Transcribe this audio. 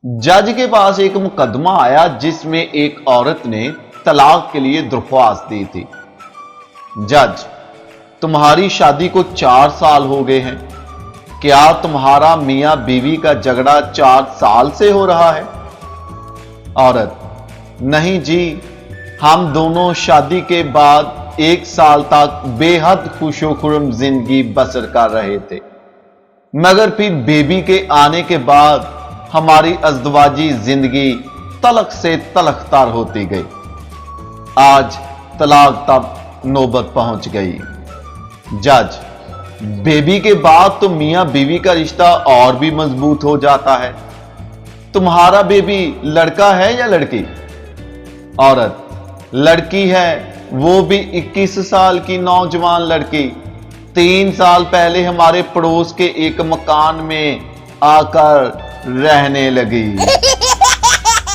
जज के पास एक मुकदमा आया जिसमें एक औरत ने तलाक के लिए दरख्वास्त दी थी। जज, तुम्हारी शादी को 4 साल हो गए हैं, क्या तुम्हारा मियां बीवी का झगड़ा 4 साल से हो रहा है? औरत, नहीं जी, हम दोनों शादी के बाद 1 साल तक बेहद खुशो खुर्म जिंदगी बसर कर रहे थे, मगर फिर बेबी के आने के बाद हमारी अज़दवाजी जिंदगी तलख से तलखतार होती गई। आज तलाक तक नौबत पहुंच गई। जज, बेबी के बाद तो मियां बीवी का रिश्ता और भी मजबूत हो जाता है। तुम्हारा बेबी लड़का है या लड़की? औरत, लड़की है, वो भी 21 साल की नौजवान लड़की। 3 साल पहले हमारे पड़ोस के एक मकान में आकर रहने लगी।